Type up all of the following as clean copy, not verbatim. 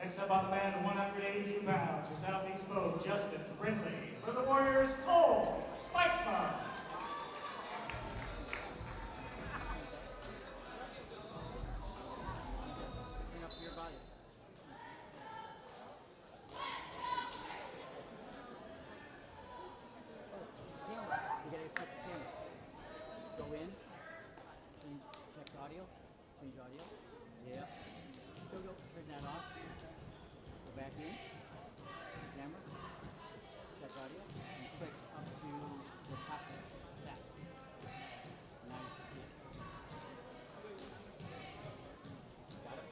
Next up on the mat, 182 pounds for Southeast Polk, Justin Brindley. For the Warriors, Polk Spikesman. Bring up your body. You gotta set the camera. Go in. Check the audio. Change audio. Yeah. Go. Turn that off. Go back in. Camera. Check audio. And click up to the top set. Now you can see it. Got it?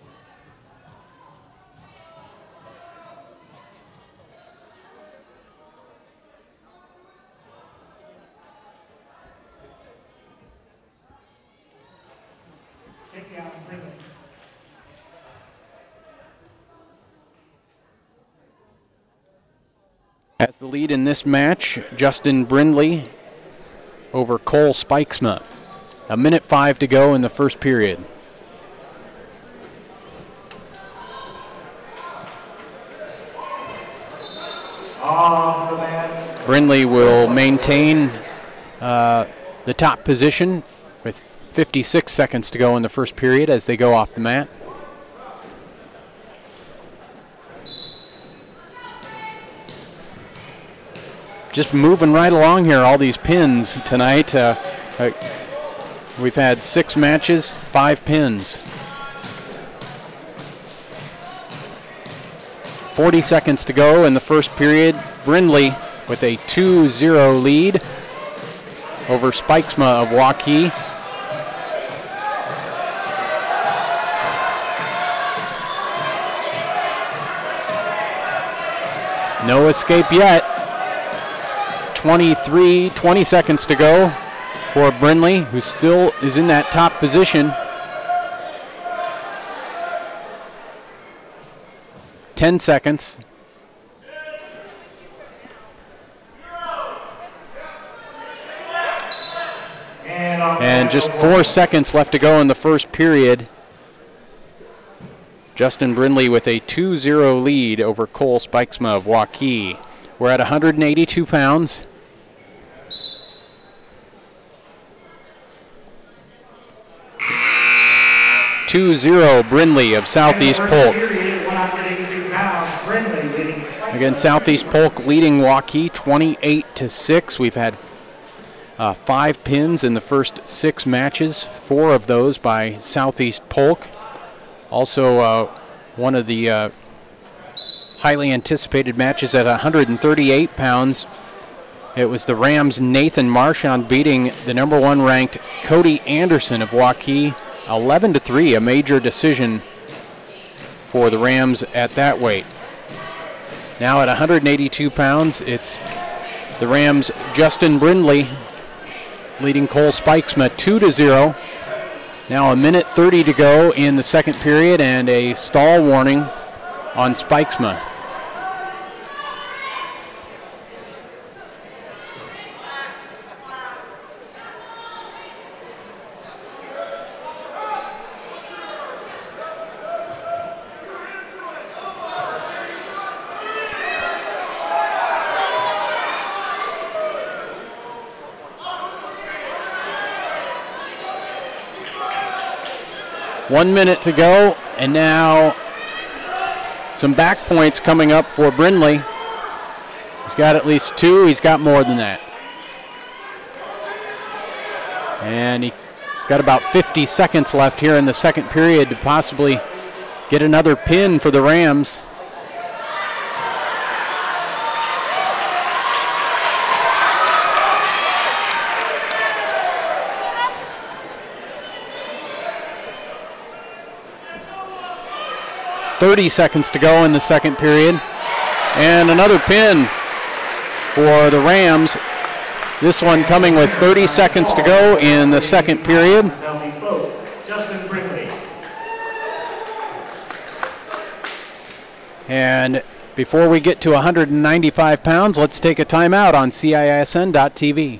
Kick out Brindley. Has the lead in this match, Justin Brindley over Cole Spikesma. 1:05 to go in the first period. Off the mat. Brindley will maintain the top position with 56 seconds to go in the first period as they go off the mat. Just moving right along here, all these pins tonight. We've had 6 matches, 5 pins. 40 seconds to go in the first period. Brindley with a 2-0 lead over Spikesma of Waukee. No escape yet. 20 seconds to go for Brindley, who still is in that top position. 10 seconds. And just 4 seconds left to go in the first period. Justin Brindley with a 2-0 lead over Cole Spikesma of Waukee. We're at 182 pounds. Brindley of Southeast Polk. Again, Southeast Polk leading Waukee 28-6. We've had 5 pins in the first 6 matches, 4 of those by Southeast Polk. Also, one of the highly anticipated matches at 138 pounds. It was the Rams' Nathan Marchand beating the #1 ranked Cody Anderson of Waukee 11-3, a major decision for the Rams at that weight. Now at 182 pounds, it's the Rams' Justin Brindley leading Cole Spikesma 2-0. Now 1:30 to go in the second period and a stall warning on Spikesma. One minute to go, and now some back points coming up for Brindley. He's got at least 2. He's got more than that. And he's got about 50 seconds left here in the second period to possibly get another pin for the Rams. .30 seconds to go in the second period. And another pin for the Rams. This one coming with 30 seconds to go in the second period. Justin Brindley. And before we get to 195 pounds, let's take a timeout on CISN.TV.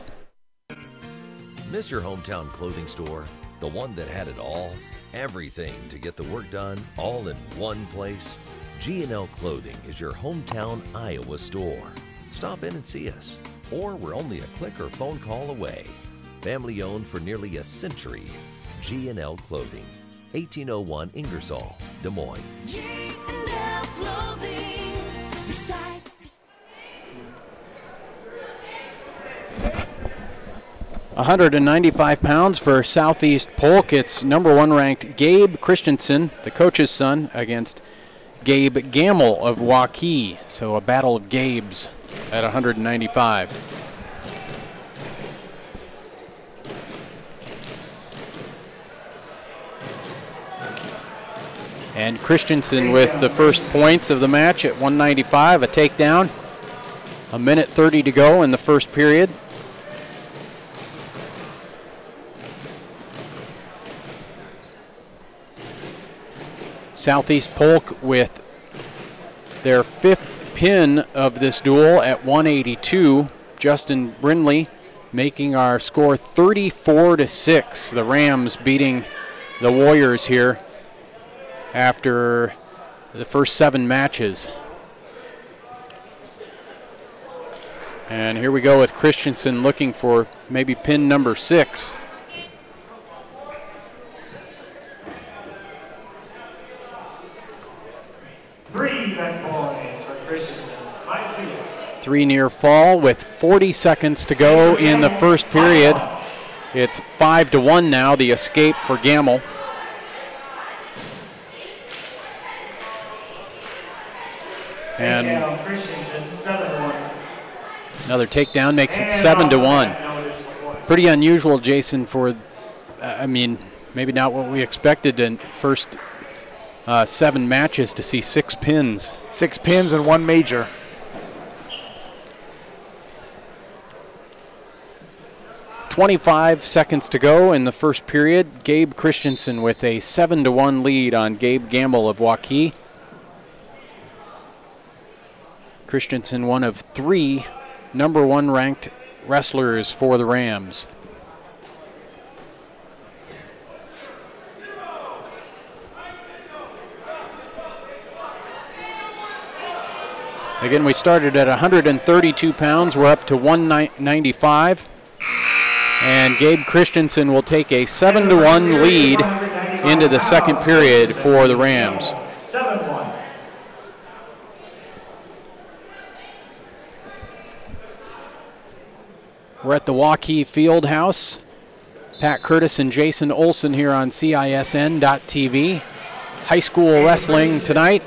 Miss your hometown clothing store, the one that had it all? Everything to get the work done all in one place? G&L Clothing is your hometown Iowa store. Stop in and see us, or we're only a click or phone call away. Family owned for nearly a century. G&L Clothing, 1801 Ingersoll, Des Moines. G&L Clothing, beside 195 pounds for Southeast Polk. It's number 1 ranked Gabe Christensen, the coach's son, against Gabe Gamble of Waukee. So a battle of Gabes at 195. And Christensen with the first points of the match at 195, a takedown. A minute 30 to go in the first period. Southeast Polk with their 5th pin of this duel at 182. Justin Brindley making our score 34-6. The Rams beating the Warriors here after the first 7 matches. And here we go with Christensen looking for maybe pin number 6. Three event points for Christensen. 5-0. 3 near fall with 40 seconds to go in the first period. It's 5-1 now, the escape for Gamble. And Takedown, Christensen, 7-1. another takedown makes it 7-1. Pretty unusual, Jason, for, I mean, maybe not what we expected in first 7 matches to see 6 pins. 6 pins and 1 major. .25 seconds to go in the first period. Gabe Christensen with a 7-1 lead on Gabe Gamble of Waukee. Christensen, one of 3 number 1 ranked wrestlers for the Rams. Again, we started at 132 pounds. We're up to 195. And Gabe Christensen will take a 7-1 lead into the second period for the Rams. 7-1. We're at the Waukee Field House. Pat Curtis and Jason Olson here on CISN.TV. High school wrestling tonight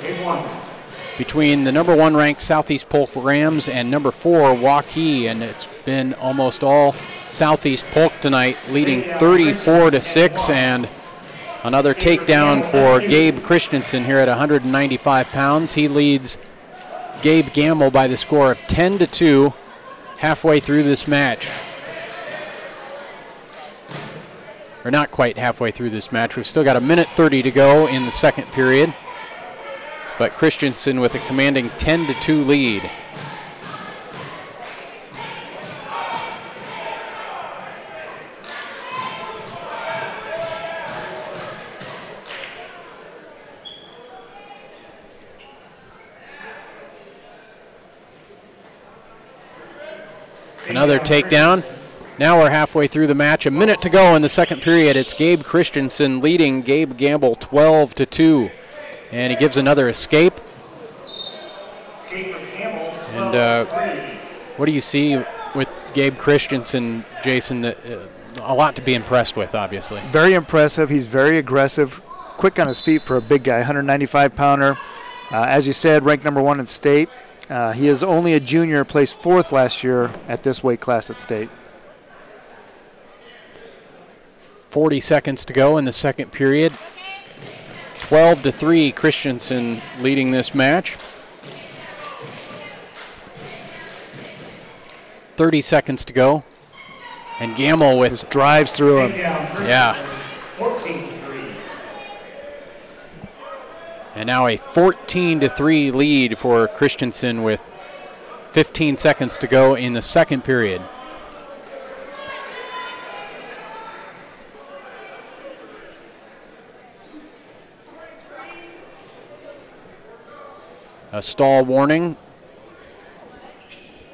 between the number 1 ranked Southeast Polk Rams and number 4 Waukee, and it's been almost all Southeast Polk tonight, leading 34-6, and another takedown for Gabe Christensen here at 195 pounds. He leads Gabe Gamble by the score of 10-2 halfway through this match. Or not quite halfway through this match. We've still got a minute 30 to go in the second period. But Christensen with a commanding 10-2 lead. Another takedown. Now we're halfway through the match. A minute to go in the second period. It's Gabe Christensen leading Gabe Gamble 12-2. And he gives another escape. And what do you see with Gabe Christensen, Jason? A lot to be impressed with, obviously. Very impressive. He's very aggressive, quick on his feet for a big guy, 195-pounder. As you said, ranked number 1 in state. He is only a junior, placed 4th last year at this weight class at state. 40 seconds to go in the second period. 12-3, Christensen leading this match. 30 seconds to go. And Gamble with just drives through him. Yeah. 14-3. And now a 14-3 lead for Christensen with 15 seconds to go in the second period. A stall warning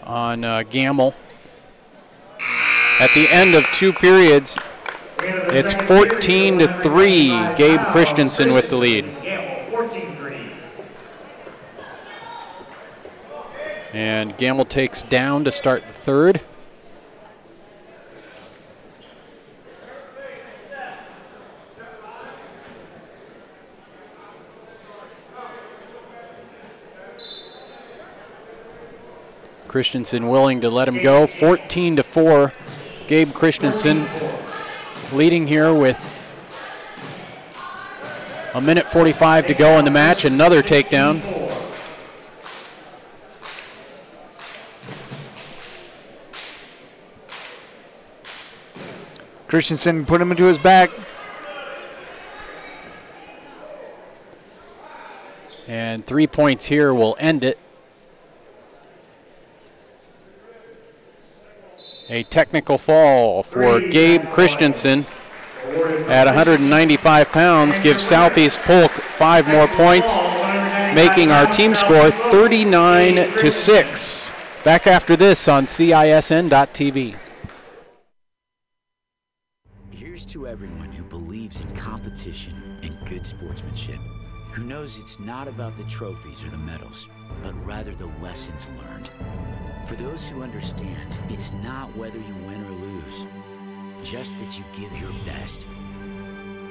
on Gamble. At the end of 2 periods, it's 14-3. Gabe Christensen with the lead. And Gamble takes down to start the 3rd. Christensen willing to let him go. 14-4. Gabe Christensen leading here with 1:45 to go in the match. Another takedown. Christensen put him into his back. And 3 points here will end it. A technical fall for Gabe Christensen at 195 pounds gives Southeast Polk 5 more points, making our team score 39-6. Back after this on CISN.TV. Here's to everyone who believes in competition and good sportsmanship, who knows it's not about the trophies or the medals, but rather the lessons learned. For those who understand, it's not whether you win or lose, just that you give your best.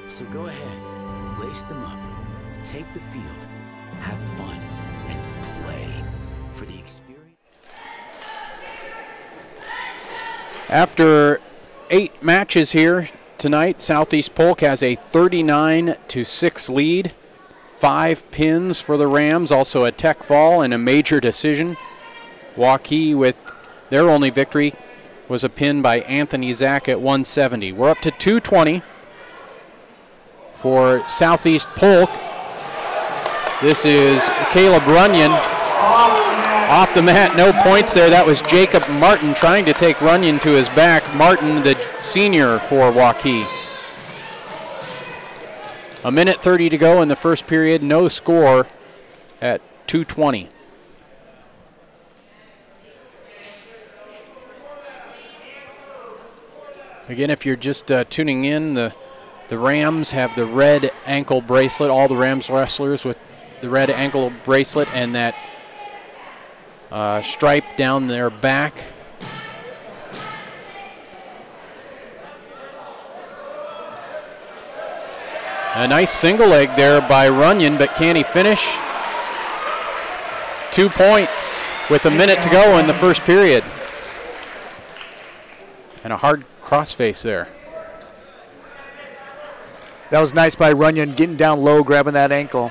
So go ahead, lace them up, take the field, have fun, and play for the experience. After 8 matches here tonight, Southeast Polk has a 39-6 lead. 5 pins for the Rams, also a tech fall and a major decision. Waukee, with their only victory, was a pin by Anthony Zach at 170. We're up to 220 for Southeast Polk. This is Caleb Runyon off the mat. No points there. That was Jacob Martin trying to take Runyon to his back. Martin, the senior for Waukee. 1:30 to go in the first period. No score at 220. Again, if you're just tuning in, the Rams have the red ankle bracelet, all the Rams wrestlers with the red ankle bracelet and that stripe down their back. A nice single leg there by Runyon, but can he finish? 2 points with 1 minute to go in the first period. And a hard crossface there. That was nice by Runyon, getting down low, grabbing that ankle.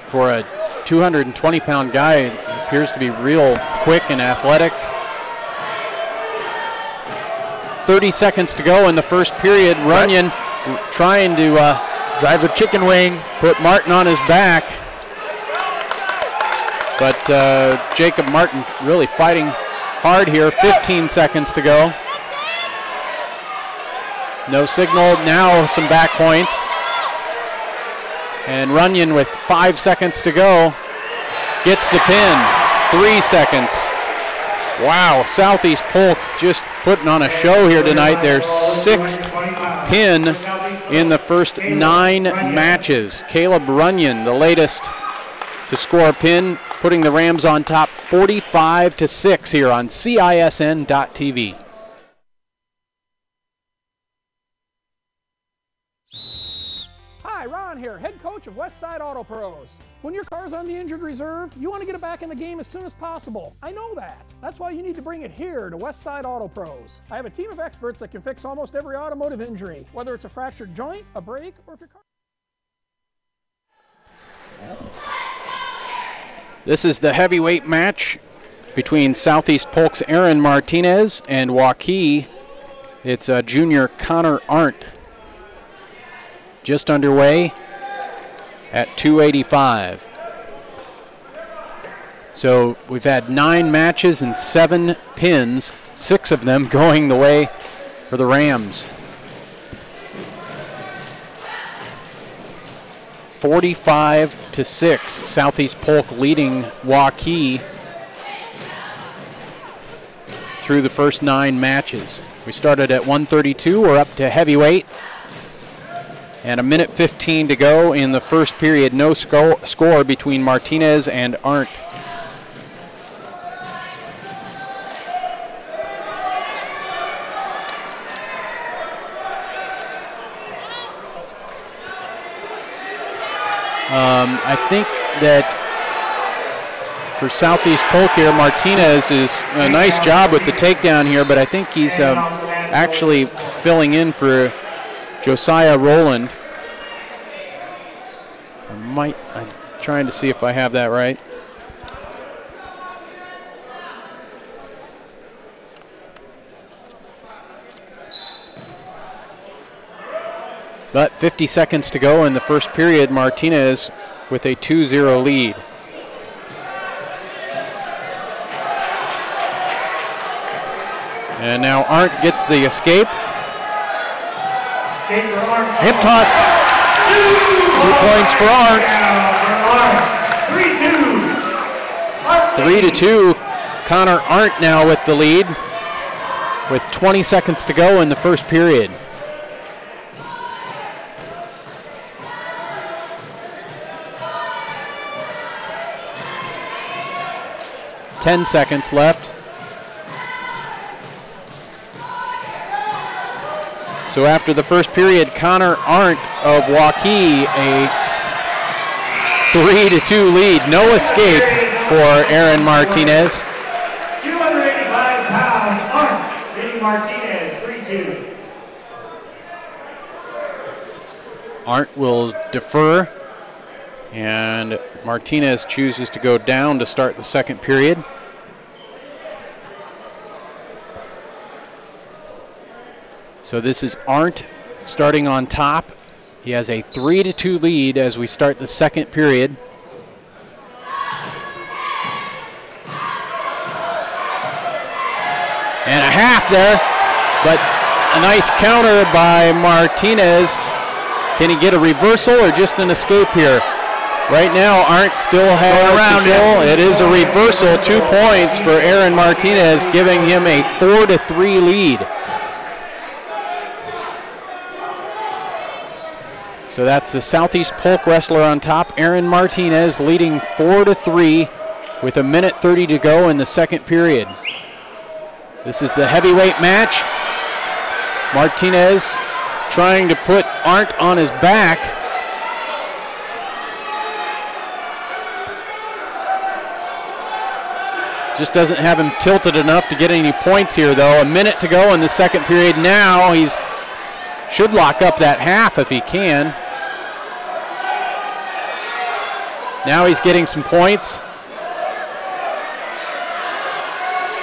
For a 220-pound guy, he appears to be real quick and athletic. 30 seconds to go in the first period. Runyon trying to drive the chicken wing. Put Martin on his back. But Jacob Martin really fighting hard here. 15 seconds to go. No signal. Now some back points. And Runyon with 5 seconds to go gets the pin. 3 seconds. Wow, Southeast Polk just putting on a show here tonight. Their 6th pin in the first 9 matches. Caleb Runyon, the latest to score a pin, putting the Rams on top 45-6 here on CISN.TV. Hi, Ron here, head coach of Westside Auto Pros. When your car's on the injured reserve, you want to get it back in the game as soon as possible. I know that. That's why you need to bring it here to Westside Auto Pros. I have a team of experts that can fix almost every automotive injury, whether it's a fractured joint, a brake, or if your car... This is the heavyweight match between Southeast Polk's Aaron Martinez and Waukee. It's junior Connor Arndt. Just underway at 285. So we've had 9 matches and 7 pins, 6 of them going the way for the Rams. 45-6. Southeast Polk leading Waukee through the first 9 matches. We started at 132. We're up to heavyweight. And a minute 15 to go in the first period. No score between Martinez and Arndt. I think that for Southeast Polk here, Martinez is a nice job with the takedown here, but I think he's actually filling in for Josiah Rowland. I'm trying to see if I have that right. But 50 seconds to go in the first period. Martinez with a 2-0 lead. And now Arndt gets the escape. Hip toss. 2 points for Arndt. 3-2. 3-2. Connor Arndt now with the lead with 20 seconds to go in the first period. Ten seconds left. So after the first period, Connor Arndt of Waukee, a 3-2 lead. No escape for Aaron Martinez. 285 pounds, Arndt beating Martinez, 3-2. Arndt will defer, and Martinez chooses to go down to start the second period. So this is Arndt starting on top. He has a 3-2 lead as we start the second period. And a half there, but a nice counter by Martinez. Can he get a reversal or just an escape here? Right now, Arndt still has control. It is a reversal, 2 points for Aaron Martinez, giving him a 4-3 lead. So that's the Southeast Polk wrestler on top, Aaron Martinez, leading 4-3 with a minute 30 to go in the second period. This is the heavyweight match. Martinez trying to put Arndt on his back. Just doesn't have him tilted enough to get any points here, though. A minute to go in the second period. Now he's should lock up that half if he can. Now he's getting some points.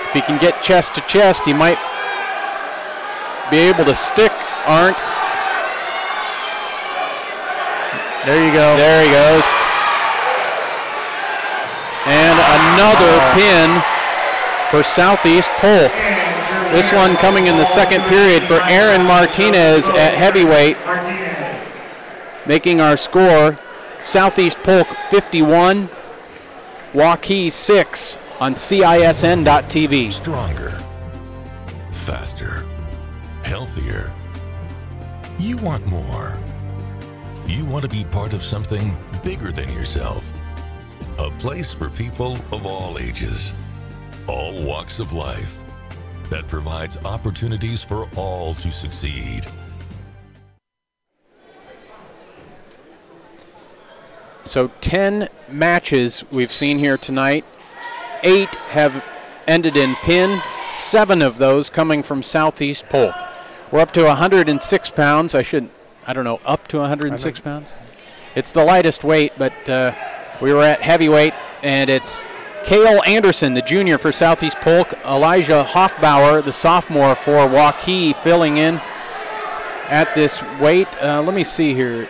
If he can get chest to chest, he might be able to stick Arndt. There you go. There he goes. And another pin for Southeast Polk. This one coming in the second period for Aaron Martinez at heavyweight, making our score Southeast Polk 51, Waukee 6 on CISN.TV. Stronger, faster, healthier. You want more. You want to be part of something bigger than yourself. A place for people of all ages, all walks of life, that provides opportunities for all to succeed. So 10 matches we've seen here tonight. 8 have ended in pin, 7 of those coming from Southeast Polk. We're up to 106 pounds. Up to 106 pounds? It's the lightest weight, but we were at heavyweight, and it's Cale Anderson, the junior for Southeast Polk, Elijah Hoffbauer, the sophomore for Waukee, filling in at this weight. Let me see here.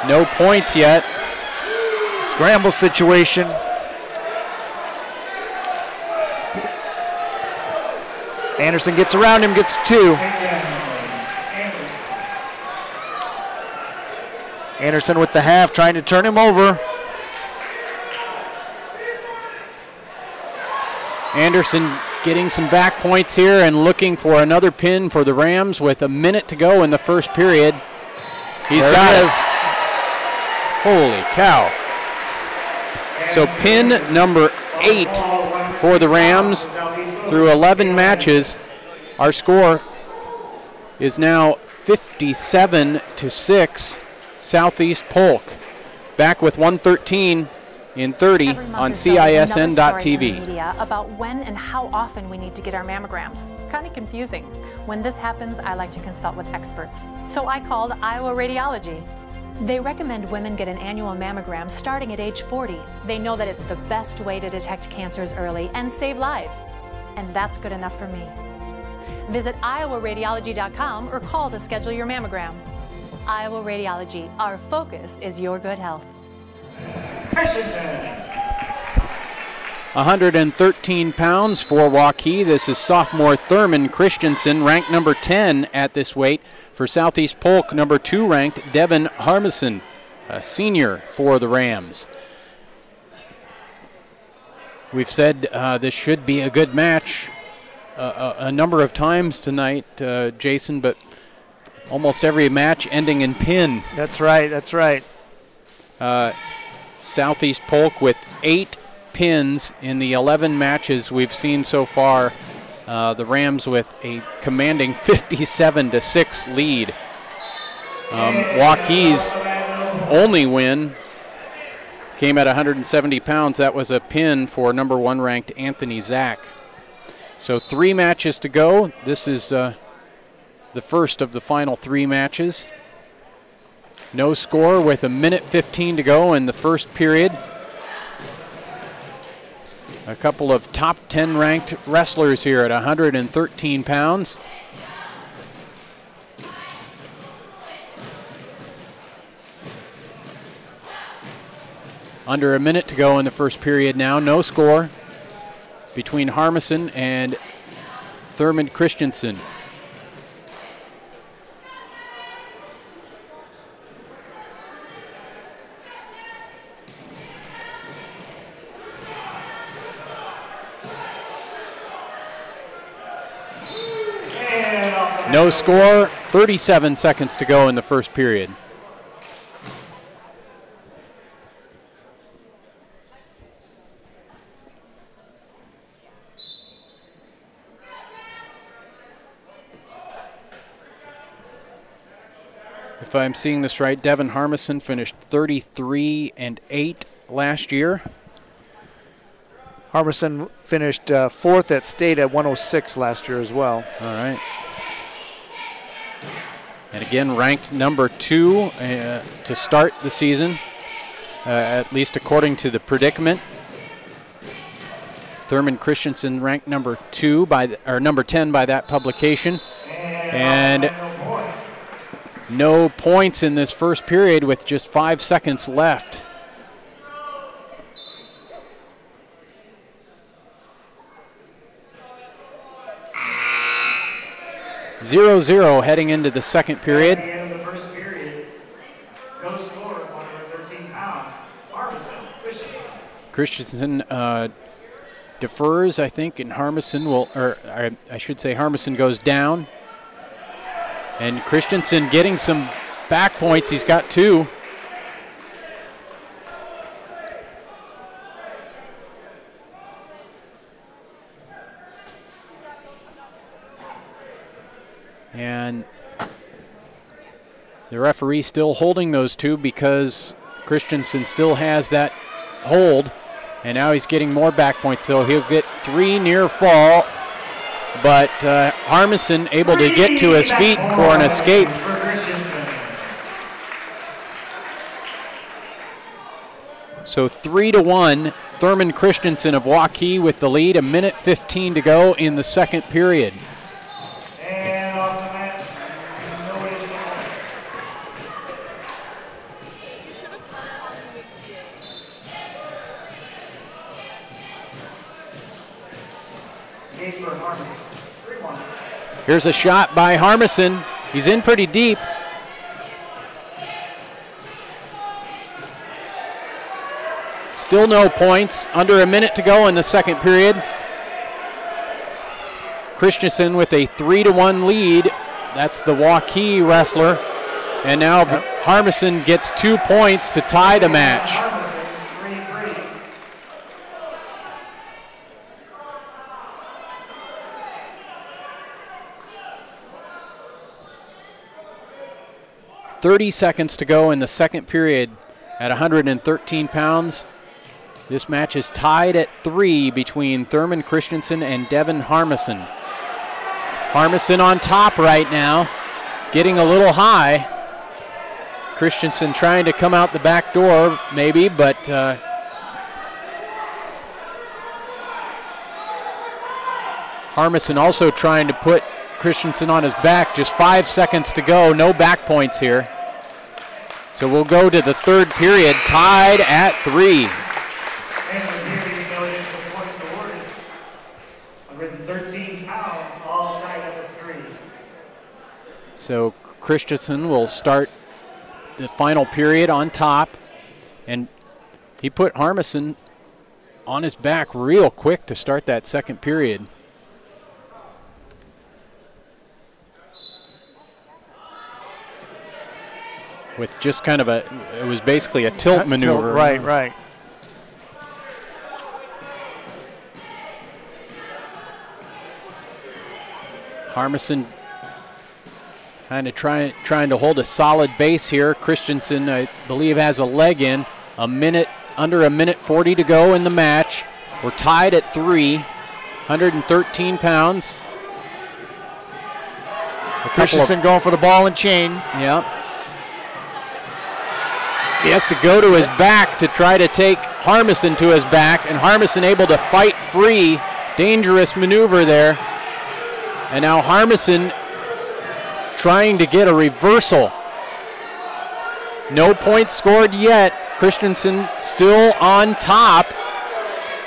No points yet. Scramble situation. Anderson gets around him, gets 2. Anderson with the half, trying to turn him over. Anderson getting some back points here and looking for another pin for the Rams with a minute to go in the first period. He's got it. Holy cow. So pin number 8 for the Rams through 11 matches. Our score is now 57-6, Southeast Polk. Back with 113 in 30 on CISN.TV. Media about when and how often we need to get our mammograms. It's kind of confusing. When this happens, I like to consult with experts. So I called Iowa Radiology. They recommend women get an annual mammogram starting at age 40. They know that it's the best way to detect cancers early and save lives. And that's good enough for me. Visit iowaradiology.com or call to schedule your mammogram. Iowa Radiology, our focus is your good health. 113 pounds for Waukee. This is sophomore Thurman Christensen, ranked number 10 at this weight. For Southeast Polk, number 2 ranked Devin Harmison, a senior for the Rams. We've said this should be a good match a number of times tonight, Jason, but almost every match ending in pin. That's right, that's right. Southeast Polk with 8 pins in the 11 matches we've seen so far. The Rams with a commanding 57-6 lead. Waukee's only win came at 170 pounds. That was a pin for number 1 ranked Anthony Zach. So 3 matches to go. This is the first of the final 3 matches. No score with a minute 15 to go in the first period. A couple of top 10 ranked wrestlers here at 113 pounds. Under a minute to go in the first period now. No score between Harmison and Thurman Christensen. No score, 37 seconds to go in the first period. If I'm seeing this right, Devin Harmison finished 33-8 last year. Harmison finished 4th at state at 106 last year as well. All right. And again, ranked number 2 to start the season, at least according to the predicament. Thurman Christensen ranked number 2 or number 10 by that publication, and no points in this first period with just 5 seconds left. Zero heading into the second period. At the end of the first period, no score, 113 pounds. Harmison, Christensen defers, I think, and Harmison will, or I should say Harmison goes down. And Christensen getting some back points. He's got 2. And the referee still holding those 2 because Christensen still has that hold. And now he's getting more back points, so he'll get 3 near fall. But Harmison able to get to his feet for an escape. So 3-1, Thurman Christensen of Waukee with the lead. A minute 15 to go in the second period. Here's a shot by Harmison. He's in pretty deep. Still no points. Under a minute to go in the second period. Christensen with a 3-1 lead. That's the Waukee wrestler. And now Harmison gets 2 points to tie the match. 30 seconds to go in the second period at 113 pounds. This match is tied at 3 between Thurman Christensen and Devin Harmison. Harmison on top right now, getting a little high. Christensen trying to come out the back door maybe, but Harmison also trying to put Christensen on his back. Just 5 seconds to go, no back points here. So we'll go to the third period, tied at 3. And the period, no additional points awarded. 113 pounds, all tied up at 3. So Christensen will start the final period on top, and he put Harmison on his back real quick to start that second period. With just kind of it was basically a tilt maneuver. Right. Harmison kind of trying to hold a solid base here. Christensen, I believe, has a leg in. Under a minute 40 to go in the match. We're tied at 3, 113 pounds. Christensen going for the ball and chain. Yeah. He has to go to his back to try to take Harmison to his back, and Harmison able to fight free. Dangerous maneuver there. And now Harmison trying to get a reversal. No points scored yet. Christensen still on top.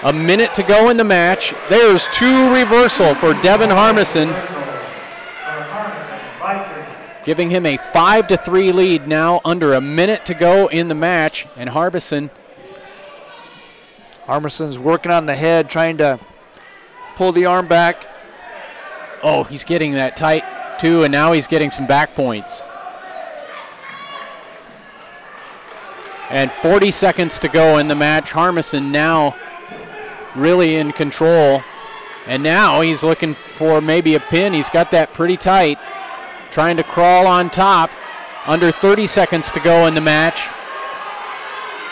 A minute to go in the match. There's 2 reversal for Devin Harmison, giving him a 5-3 lead now, under a minute to go in the match. And Harmison's working on the head, trying to pull the arm back. Oh, he's getting that tight too, and now he's getting some back points. And 40 seconds to go in the match. Harmison now really in control. And now he's looking for maybe a pin. He's got that pretty tight. Trying to crawl on top. Under 30 seconds to go in the match.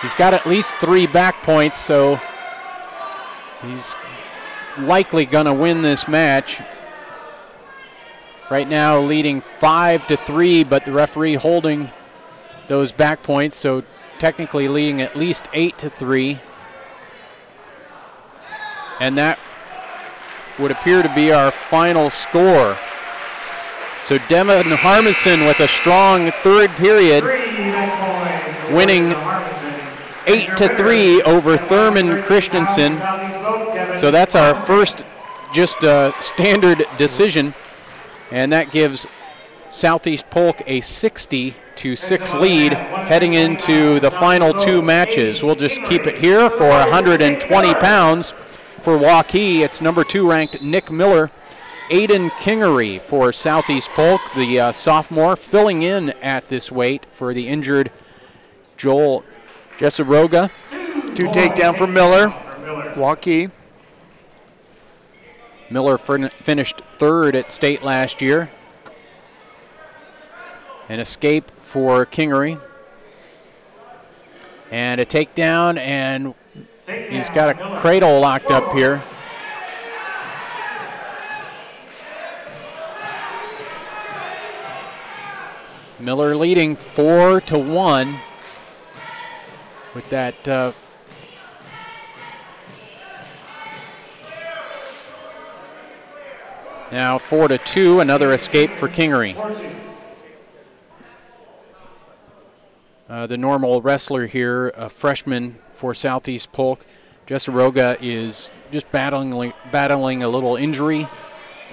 He's got at least 3 back points, so he's likely gonna win this match. Right now leading 5-3, but the referee holding those back points, so technically leading at least 8-3. And that would appear to be our final score. So Devin Harmison with a strong third period, winning 8-3 over Thurman Christensen. So that's our first just standard decision, and that gives Southeast Polk a 60-6 lead heading into the final 2 matches. We'll just keep it here for 120 pounds. For Waukee, it's number 2 ranked Nick Miller. Aiden Kingery for Southeast Polk, the sophomore, filling in at this weight for the injured Joel Jessaroga. 2 takedown for Miller. Waukee. Miller finished 3rd at state last year. An escape for Kingery. And a takedown, and he's got a cradle locked up here. Miller leading 4-1 with that now 4-2, another escape for Kingery. The normal wrestler here, a freshman for Southeast Polk, Jessaroga, is just battling a little injury,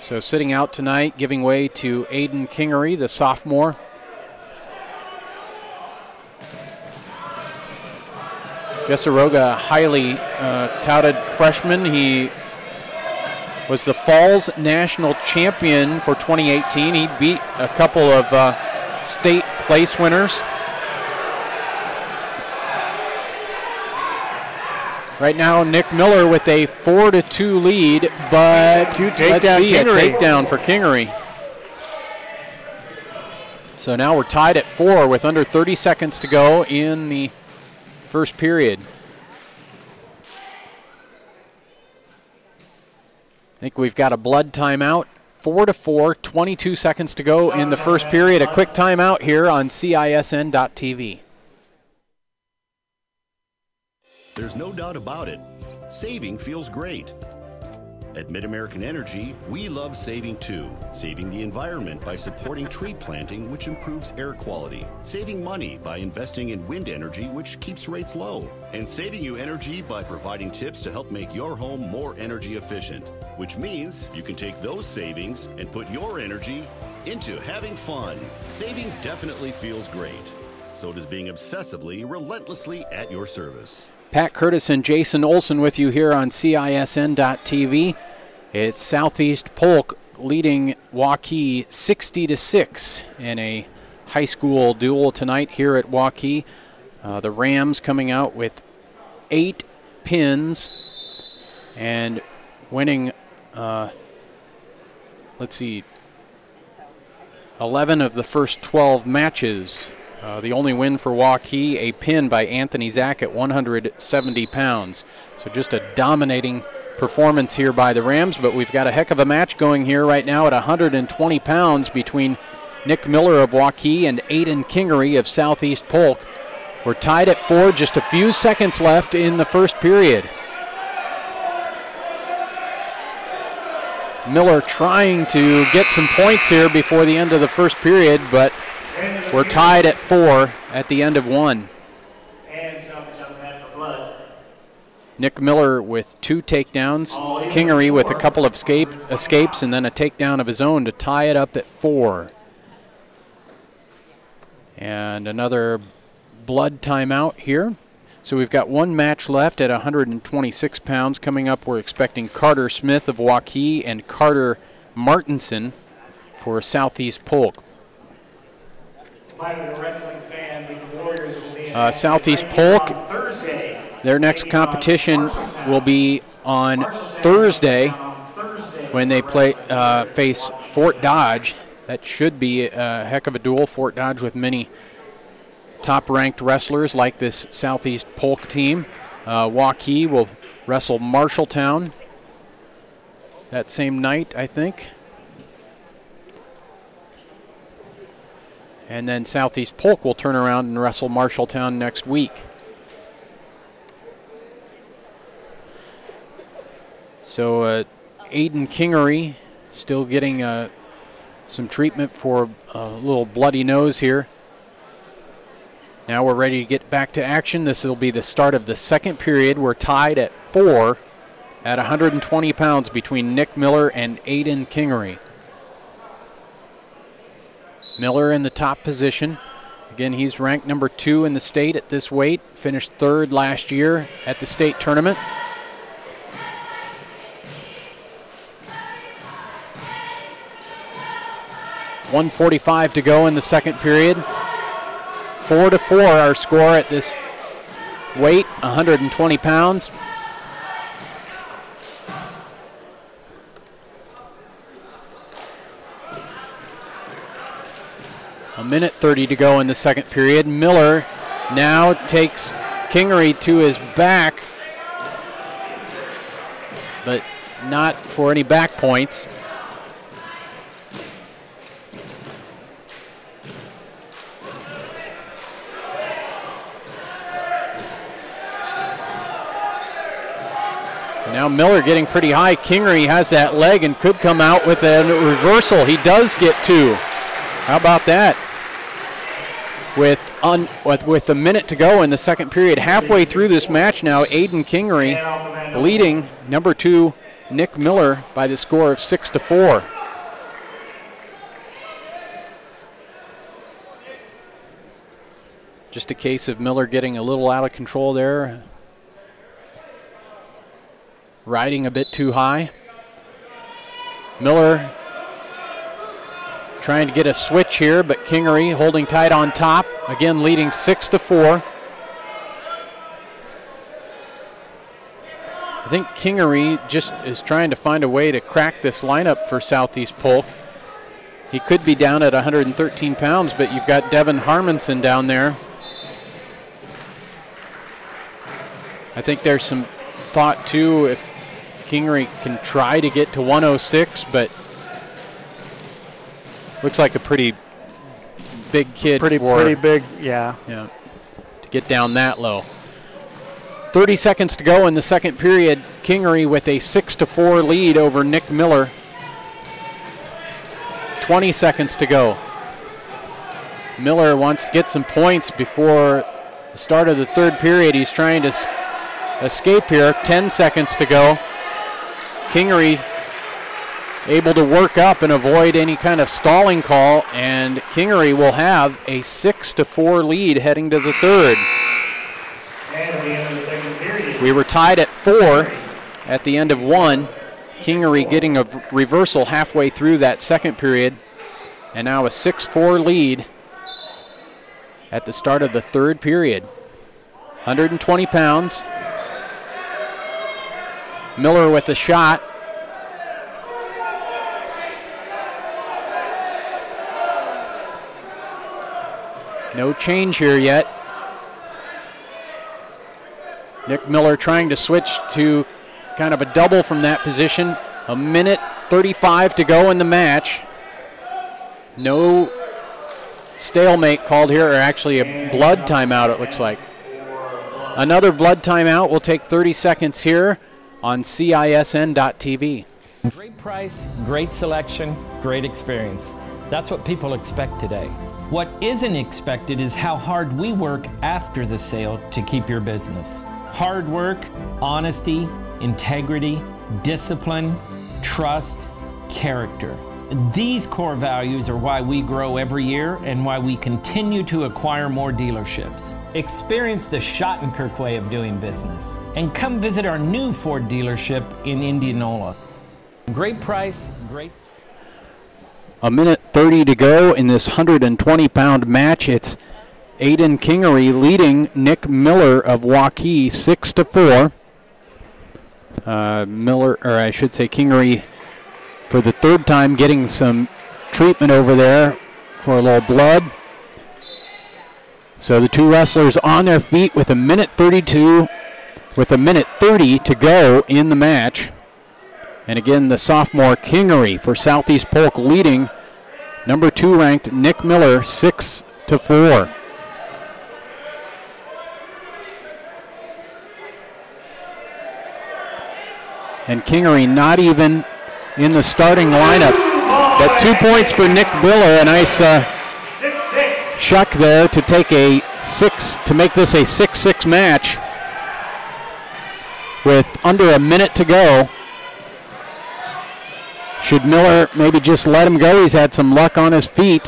so sitting out tonight, giving way to Aiden Kingery, the sophomore. Jesseroga, highly touted freshman. He was the Falls National Champion for 2018. He beat a couple of state place winners. Right now, Nick Miller with a 4-2 lead, but let's see, a takedown for Kingery. So now we're tied at 4 with under 30 seconds to go in the first period. I think we've got a blood timeout. 4-4, 22 seconds to go in the first period. A quick timeout here on CISN.TV. There's no doubt about it. Saving feels great. At Mid-American Energy, we love saving too. Saving the environment by supporting tree planting, which improves air quality. Saving money by investing in wind energy, which keeps rates low. And saving you energy by providing tips to help make your home more energy efficient. Which means you can take those savings and put your energy into having fun. Saving definitely feels great. So does being obsessively, relentlessly at your service. Pat Curtis and Jason Olson with you here on CISN.TV. It's Southeast Polk leading Waukee 60-6 in a high school duel tonight here at Waukee. The Rams coming out with 8 pins and winning, let's see, 11 of the first 12 matches. The only win for Waukee, a pin by Anthony Zach at 170 pounds. So just a dominating performance here by the Rams, but we've got a heck of a match going here right now at 120 pounds between Nick Miller of Waukee and Aiden Kingery of Southeast Polk. We're tied at 4, just a few seconds left in the first period. Miller trying to get some points here before the end of the first period, but we're tied at 4 at the end of 1. Nick Miller with 2 takedowns. Kingery with a couple of escapes and then a takedown of his own to tie it up at 4. And another blood timeout here. So we've got 1 match left at 126 pounds. Coming up, we're expecting Carter Smith of Waukee and Carter Martinson for Southeast Polk. Southeast Polk, their next competition will be on Thursday when they face Fort Dodge. That should be a heck of a duel. Fort Dodge with many top-ranked wrestlers like this Southeast Polk team. Waukee will wrestle Marshalltown that same night, I think. And then Southeast Polk will turn around and wrestle Marshalltown next week. So Aiden Kingery still getting some treatment for a little bloody nose here. Now we're ready to get back to action. This will be the start of the second period. We're tied at 4 at 120 pounds between Nick Miller and Aiden Kingery. Miller in the top position. Again, he's ranked number 2 in the state at this weight. Finished 3rd last year at the state tournament. .145 to go in the second period. 4-4 our score at this weight, 120 pounds. A minute 30 to go in the second period. Miller now takes Kingery to his back, but not for any back points. Now Miller getting pretty high. Kingery has that leg and could come out with a reversal. He does get 2. How about that? With a minute to go in the second period, halfway through this match now, Aiden Kingery leading number 2 Nick Miller by the score of 6-4. Just a case of Miller getting a little out of control there. riding a bit too high. Miller trying to get a switch here, but Kingery holding tight on top. Again, leading 6-4. I think Kingery just is trying to find a way to crack this lineup for Southeast Polk. He could be down at 113 pounds, but you've got Devin Harmonson down there. I think there's some thought, too, if Kingery can try to get to 106, but looks like a pretty big kid. Pretty big, yeah. Yeah, to get down that low. 30 seconds to go in the second period. Kingery with a 6-4 lead over Nick Miller. 20 seconds to go. Miller wants to get some points before the start of the third period. He's trying to escape here. 10 seconds to go. Kingery able to work up and avoid any kind of stalling call, and Kingery will have a 6-4 lead heading to the third. We were tied at 4 at the end of 1. Kingery getting a reversal halfway through that second period, and now a 6-4 lead at the start of the third period. 120 pounds. Miller with the shot. No change here yet. Nick Miller trying to switch to kind of a double from that position. 1:35 to go in the match. No stalemate called here, or actually a blood timeout it looks like. Another blood timeout. We'll take 30 seconds here on CISN.TV. Great price, great selection, great experience. That's what people expect today. What isn't expected is how hard we work after the sale to keep your business. Hard work, honesty, integrity, discipline, trust, character. These core values are why we grow every year and why we continue to acquire more dealerships. Experience the Schottenkirk way of doing business and come visit our new Ford dealership in Indianola. Great price, great... 1:30 to go in this 120-pound match. It's Aiden Kingery leading Nick Miller of Waukee 6-4. Miller, or I should say Kingery, for the third time getting some treatment over there for a little blood. So the two wrestlers on their feet with 1:32, with 1:30 to go in the match. And again, the sophomore Kingery for Southeast Polk leading number 2 ranked Nick Miller 6-4. And Kingery not even in the starting lineup. But 2 points for Nick Miller. A nice shuck there to take a 6, to make this a 6-6 match with under a minute to go. Should Miller maybe just let him go? He's had some luck on his feet,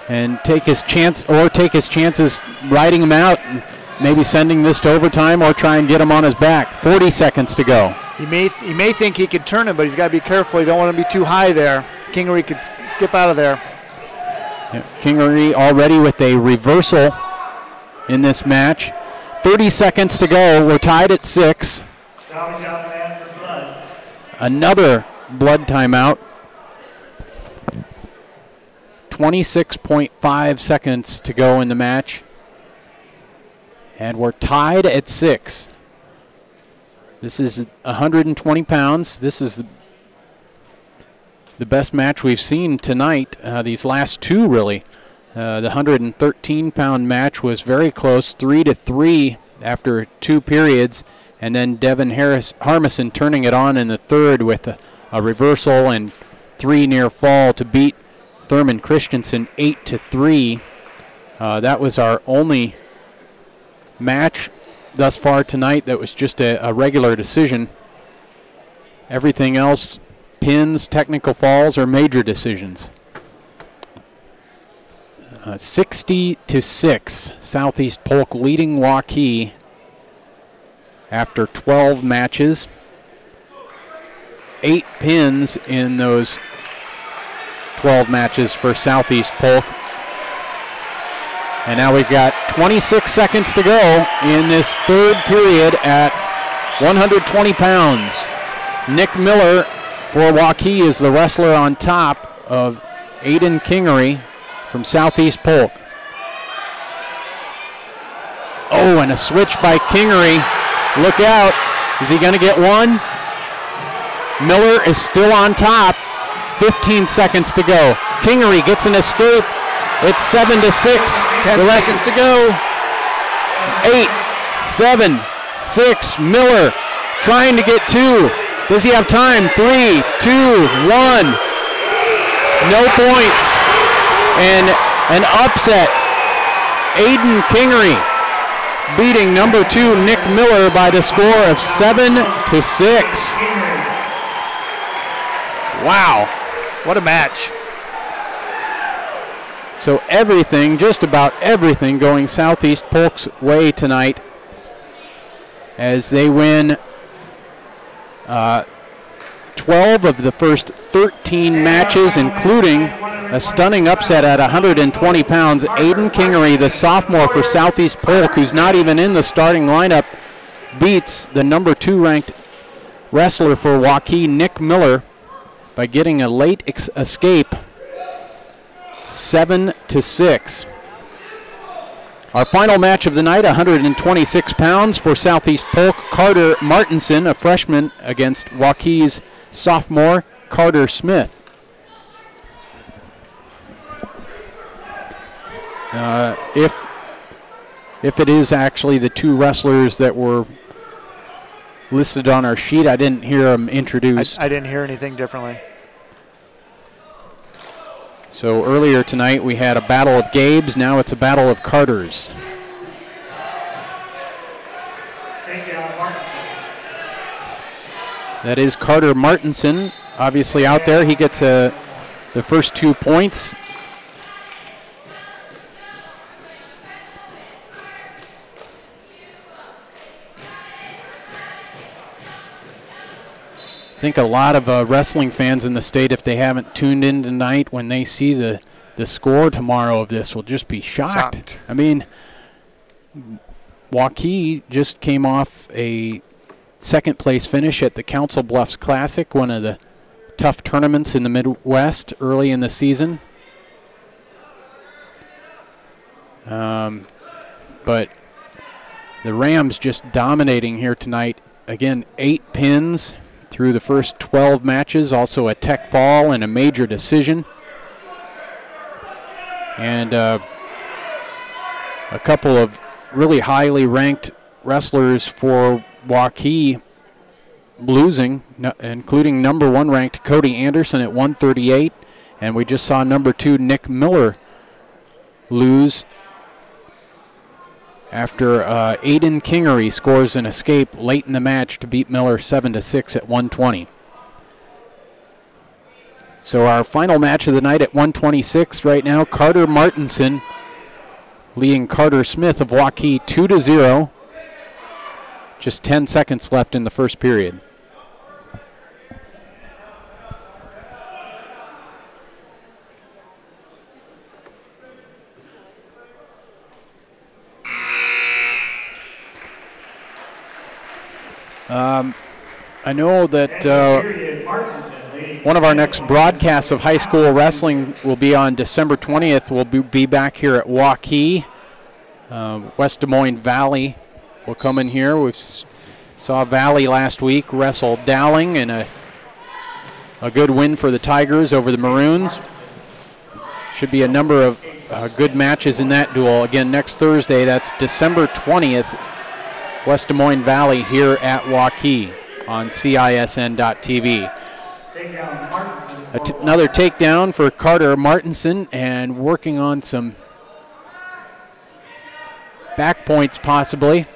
and take his chances riding him out, and maybe sending this to overtime or try and get him on his back. 40 seconds to go. He may think he could turn him, but he's got to be careful. You don't want to be too high there. Kingery could skip out of there. Yeah, Kingery already with a reversal in this match. 30 seconds to go. We're tied at 6. Another blood timeout. 26.5 seconds to go in the match. And we're tied at 6. This is 120 pounds. This is the best match we've seen tonight. These last two, really. The 113-pound match was very close, 3-3 after 2 periods. And then Devin Harmison turning it on in the third with a reversal and 3 near fall to beat Thurman Christensen 8-3. That was our only match thus far tonight that was just a regular decision. Everything else, pins, technical falls, or major decisions. 60-6, Southeast Polk leading Waukee after 12 matches. 8 pins in those 12 matches for Southeast Polk. And now we've got 26 seconds to go in this third period at 120 pounds. Nick Miller for Waukee is the wrestler on top of Aiden Kingery from Southeast Polk. Oh, and a switch by Kingery. Look out. Is he going to get one? Miller is still on top. 15 seconds to go. Kingery gets an escape. It's 7-6. 10 the rest seconds to go. 8, 7, 6. Miller trying to get 2. Does he have time? 3, 2, 1. No points. And an upset. Aiden Kingery beating number 2 Nick Miller by the score of 7-6. Wow. What a match. So everything, just about everything, going Southeast Polk's way tonight as they win 12 of the first 13 matches, including a stunning upset at 120 pounds. Aiden Kingery, the sophomore for Southeast Polk, who's not even in the starting lineup, beats the number 2 ranked wrestler for Waukee, Nick Miller, by getting a late escape. 7-6. Our final match of the night, 126 pounds for Southeast Polk. Carter Martinson, a freshman, against Waukee's sophomore Carter Smith. If it is actually the 2 wrestlers that were listed on our sheet, I didn't hear them introduced. I didn't hear anything differently. So earlier tonight we had a battle of Gabes, now it's a battle of Carters. That is Carter Martinson, obviously out there. He gets the first 2 points. I think a lot of wrestling fans in the state, if they haven't tuned in tonight, when they see the score tomorrow of this, will just be shocked. I mean, Waukee just came off a second-place finish at the Council Bluffs Classic, one of the tough tournaments in the Midwest early in the season. But the Rams just dominating here tonight. Again, 8 pins through the first 12 matches, also a tech fall and a major decision. And a couple of really highly ranked wrestlers for Waukee losing, including number 1 ranked Cody Anderson at 138. And we just saw number 2 Nick Miller lose after Aiden Kingery scores an escape late in the match to beat Miller 7-6 at 120. So our final match of the night at 126 right now, Carter Martinson leading Carter Smith of Waukee 2-0. Just 10 seconds left in the first period. I know that one of our next broadcasts of high school wrestling will be on December 20th. We'll be back here at Waukee. West Des Moines Valley will come in here. We saw Valley last week wrestle Dowling in a good win for the Tigers over the Maroons. Should be a number of good matches in that duel. Again, next Thursday, that's December 20th. West Des Moines Valley here at Waukee on CISN.TV. Another takedown for Carter Martinson, and working on some back points possibly.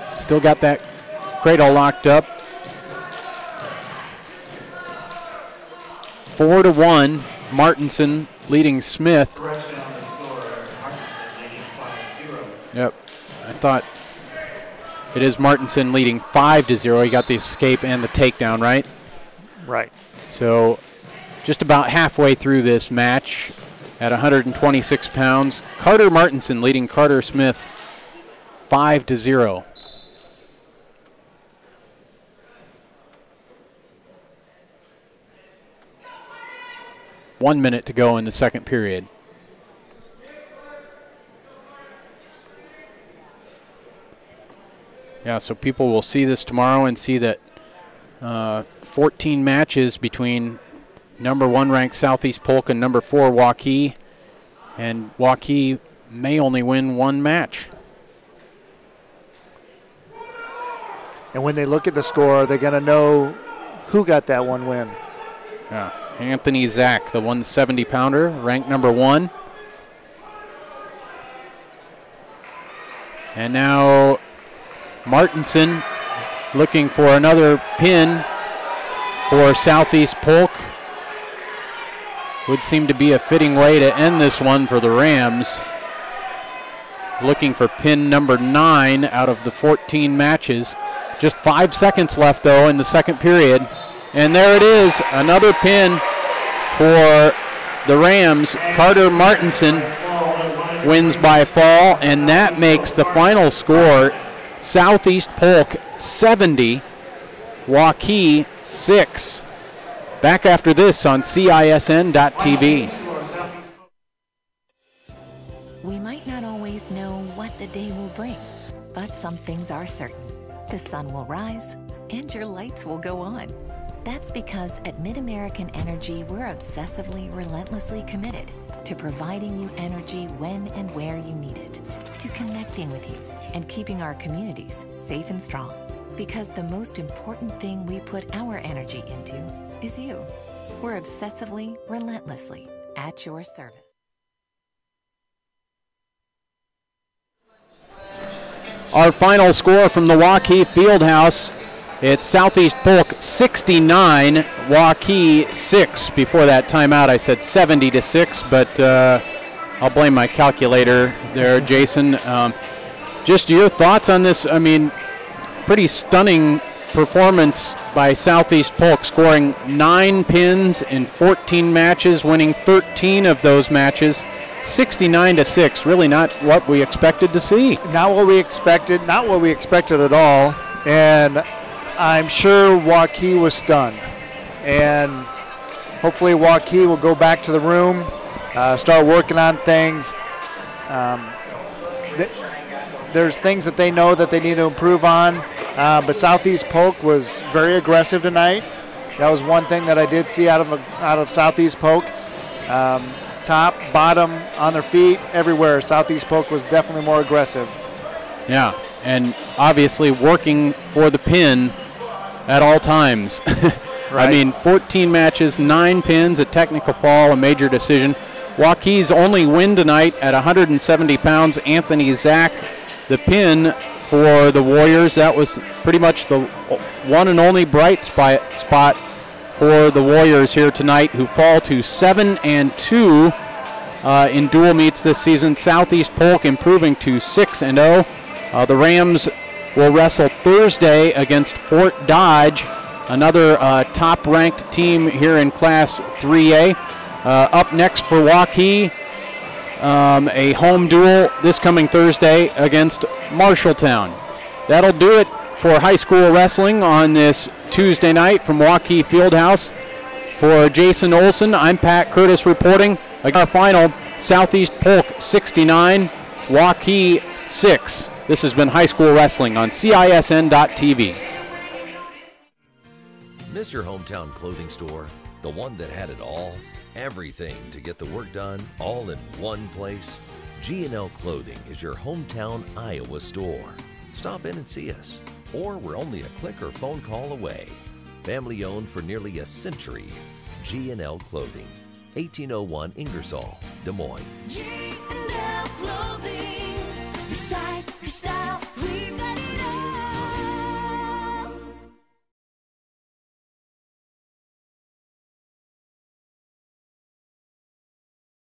Still got that cradle locked up. 4-1, Martinson leading Smith. Yep, I thought It is Martinson leading 5-0. He got the escape and the takedown, right? Right. So just about halfway through this match at 126 pounds, Carter Martinson leading Carter Smith 5-0. One minute to go in the second period. Yeah, so people will see this tomorrow and see that 14 matches between number 1 ranked Southeast Polk and number 4 Waukee, and Waukee may only win 1 match. And when they look at the score, they're going to know who got that 1 win. Yeah. Anthony Zach, the 170-pounder, ranked number 1. And now Martinson looking for another pin for Southeast Polk. Would seem to be a fitting way to end this one for the Rams. Looking for pin number 9 out of the 14 matches. Just 5 seconds left, though, in the second period. And there it is, another pin for the Rams. Carter Martinson wins by fall, and that makes the final score Southeast Polk 70, Waukee 6. Back after this on CISN.TV. We might not always know what the day will bring, but some things are certain. The sun will rise and your lights will go on. That's because at Mid-American Energy, we're obsessively, relentlessly committed to providing you energy when and where you need it, to connecting with you and keeping our communities safe and strong. Because the most important thing we put our energy into is you. We're obsessively, relentlessly at your service. Our final score from the Waukee Fieldhouse, it's Southeast Polk 69, Waukee 6. Before that timeout I said 70-6, but I'll blame my calculator there, Jason. Just your thoughts on this? I mean, pretty stunning performance by Southeast Polk, scoring 9 pins in 14 matches, winning 13 of those matches. 69-6, really not what we expected to see. Not what we expected at all. And I'm sure Waukee was stunned. And hopefully Waukee will go back to the room, start working on things. There's things that they know that they need to improve on. But Southeast Polk was very aggressive tonight. That was one thing that I did see out of Southeast Polk. Top, bottom, on their feet, everywhere. Southeast Polk was definitely more aggressive. Yeah, and obviously working for the pin at all times. Right. I mean, 14 matches, 9 pins, a technical fall, a major decision. Waukee's only win tonight at 170 pounds, Anthony Zach, the pin for the Warriors. That was pretty much the one and only bright spot for the Warriors here tonight, who fall to 7-2 in dual meets this season. Southeast Polk improving to 6-0. The Rams will wrestle Thursday against Fort Dodge, another top-ranked team here in Class 3A. Up next for Waukee, a home duel this coming Thursday against Marshalltown. That'll do it for high school wrestling on this Tuesday night from Waukee Fieldhouse. For Jason Olson, I'm Pat Curtis reporting. Our final, Southeast Polk 69, Waukee 6. This has been high school wrestling on CISN.TV. Miss your hometown clothing store? The one that had it all? Everything to get the work done, all in one place? G&L Clothing is your hometown Iowa store. Stop in and see us, or we're only a click or phone call away. Family owned for nearly a century. G&L Clothing, 1801 Ingersoll, Des Moines.